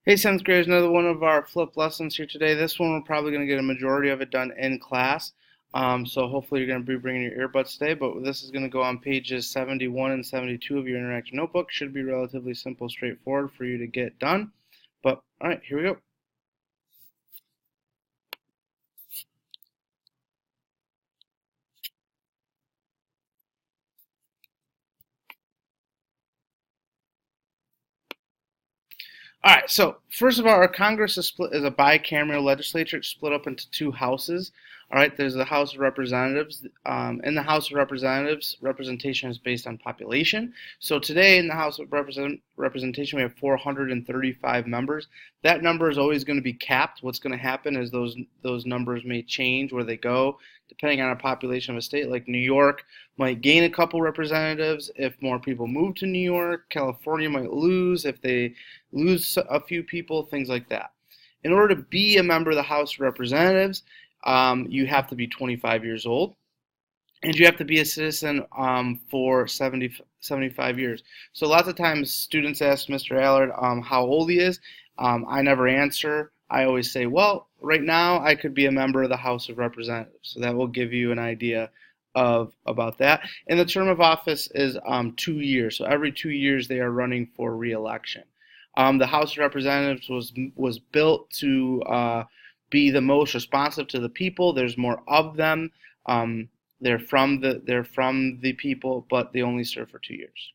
Hey, seventh graders, another one of our flip lessons here today. This one we're probably going to get a majority of it done in class. So hopefully you're going to be bringing your earbuds today, but this is going to go on pages 71 and 72 of your interactive notebook. Should be relatively simple, straightforward for you to get done. But all right, here we go. All right, so first of all, our Congress is a bicameral legislature. It's split up into two houses. All right, there's the House of Representatives. In the House of Representatives, representation is based on population. So today in the House of Representation, we have 435 members. That number is always going to be capped. What's going to happen is those numbers may change where they go, depending on a population of a state. Like New York might gain a couple representatives if more people move to New York. California might lose if they lose a few people, things like that. In order to be a member of the House of Representatives, you have to be 25 years old, and you have to be a citizen for 75 years. So lots of times students ask Mr. Allard how old he is. I never answer. I always say, well, right now I could be a member of the House of Representatives. So that will give you an idea of about that. And the term of office is 2 years. So every 2 years they are running for re-election. The House of Representatives was built to be the most responsive to the people. There's more of them. They're from the people, but they only serve for 2 years.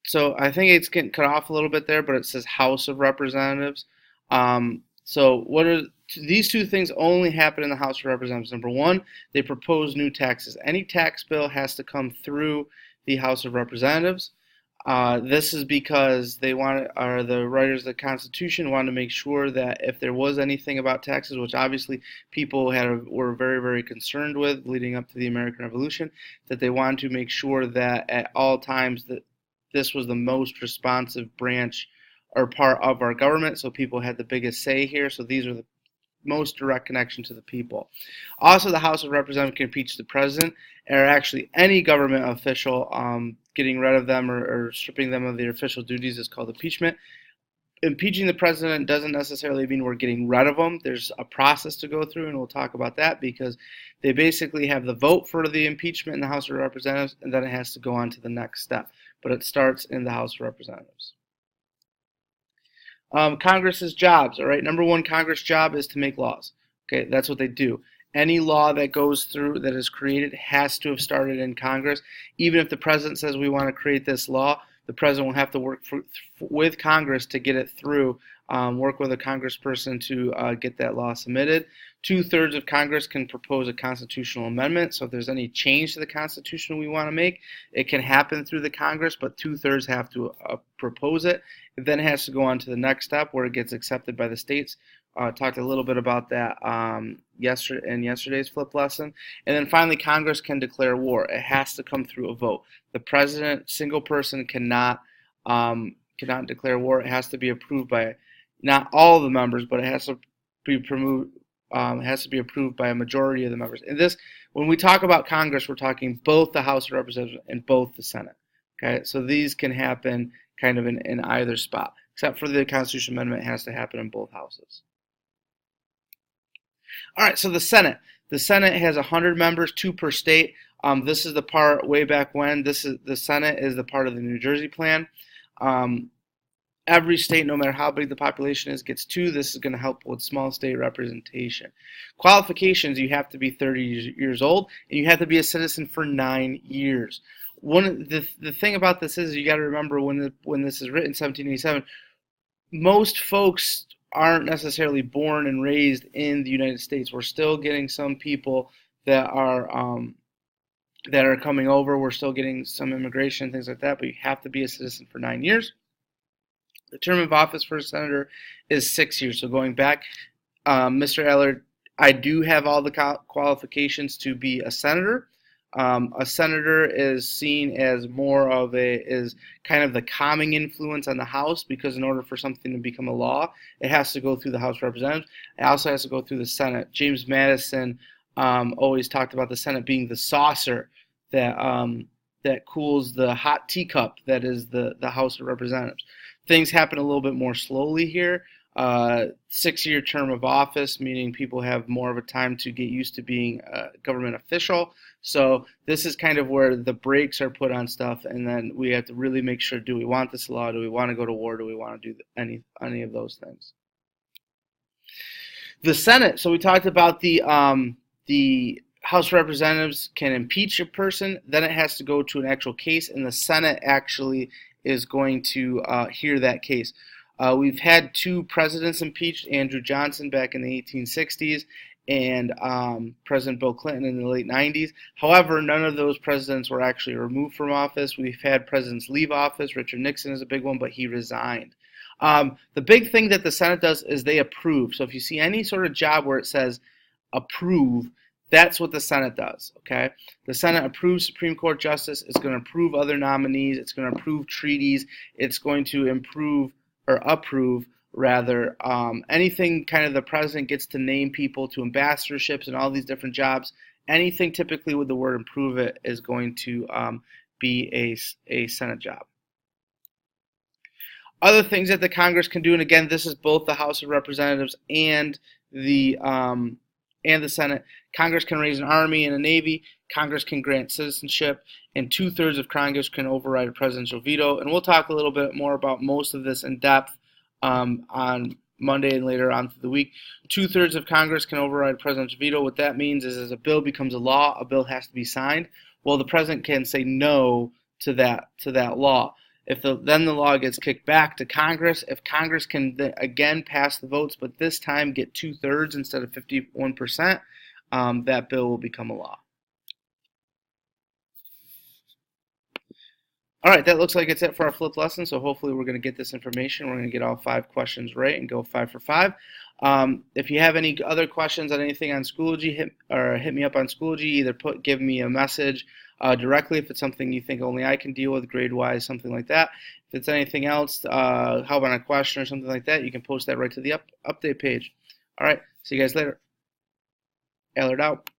So I think it's getting cut off a little bit there, but it says House of Representatives. So what are these two things only happen in the House of Representatives? Number one, they propose new taxes. Any tax bill has to come through the House of Representatives. This is because the writers of the Constitution wanted to make sure that if there was anything about taxes, which obviously people were very, very concerned with leading up to the American Revolution, that they wanted to make sure that at all times that this was the most responsive branch or part of our government, so people had the biggest say here. So these are the most direct connection to the people. Also, the House of Representatives can impeach the president or actually any government official. Getting rid of them or stripping them of their official duties is called impeachment. Impeaching the president doesn't necessarily mean we're getting rid of them. There's a process to go through, and we'll talk about that because they basically have the vote for the impeachment in the House of Representatives, and then it has to go on to the next step. But it starts in the House of Representatives. Congress's jobs, all right? Number one Congress job is to make laws. Okay, that's what they do. Any law that goes through that is created has to have started in Congress. Even if the president says we want to create this law, the president will have to work with Congress to get it through, work with a congressperson to get that law submitted. 2/3 of Congress can propose a constitutional amendment. So if there's any change to the Constitution we want to make, it can happen through the Congress, but 2/3 have to propose it. It then has to go on to the next step where it gets accepted by the states. Talked a little bit about that in yesterday's flip lesson. And then finally, Congress can declare war. It has to come through a vote. The president, single person, cannot declare war. It has to be approved by not all of the members, but it has to be approved by a majority of the members. And this, when we talk about Congress, we're talking both the House of Representatives and both the Senate. Okay, so these can happen kind of in either spot, except for the Constitution Amendment has to happen in both houses. All right, so the Senate. The Senate has 100 members, 2 per state. This is the part way back when. The Senate is the part of the New Jersey plan. Every state, no matter how big the population is, gets 2. This is going to help with small state representation. Qualifications: you have to be 30 years old, and you have to be a citizen for 9 years. The thing about this is you got to remember when this is written, 1787, most folks aren't necessarily born and raised in the United States. We're still getting some people that are coming over. We're still getting some immigration, things like that, but you have to be a citizen for 9 years. The term of office for a senator is 6 years. So going back, Mr. Allard, I do have all the qualifications to be a senator. A senator is seen as is kind of the calming influence on the House, because in order for something to become a law, it has to go through the House of Representatives. It also has to go through the Senate. James Madison always talked about the Senate being the saucer that cools the hot teacup that is the House of Representatives. Things happen a little bit more slowly here. 6-year term of office, meaning people have more of a time to get used to being a government official. So this is kind of where the brakes are put on stuff, and then we have to really make sure: do we want this law? Do we want to go to war? Do we want to do any of those things? The Senate. So we talked about the House of Representatives can impeach a person. Then it has to go to an actual case, and the Senate actually is going to hear that case. We've had 2 presidents impeached: Andrew Johnson back in the 1860s and President Bill Clinton in the late 90s. However, none of those presidents were actually removed from office. We've had presidents leave office. Richard Nixon is a big one, but he resigned. The big thing that the Senate does is they approve. So if you see any sort of job where it says approve, that's what the Senate does, okay? The Senate approves Supreme Court justice. It's going to approve other nominees. It's going to approve treaties. It's going to approve rather, anything kind of the president gets to name people to ambassadorships and all these different jobs. Anything typically with the word improve it is going to be a Senate job. Other things that the Congress can do, and again, this is both the House of Representatives and the Senate. Congress can raise an army and a navy. Congress can grant citizenship, and 2/3 of Congress can override a presidential veto. And we'll talk a little bit more about most of this in depth on Monday and later on through the week. 2/3 of Congress can override a presidential veto. What that means is, as a bill becomes a law, a bill has to be signed. Well, the president can say no to that law. Then the law gets kicked back to Congress. If Congress can again pass the votes, but this time get 2/3 instead of 51%, that bill will become a law. All right, that looks like it's it for our flipped lesson. So hopefully we're going to get this information. We're going to get all 5 questions right and go 5 for 5. If you have any other questions on anything on Schoology, hit me up on Schoology. Either give me a message directly if it's something you think only I can deal with, grade-wise, something like that. If it's anything else, how about a question or something like that, you can post that right to the update page. All right, see you guys later. Allard out.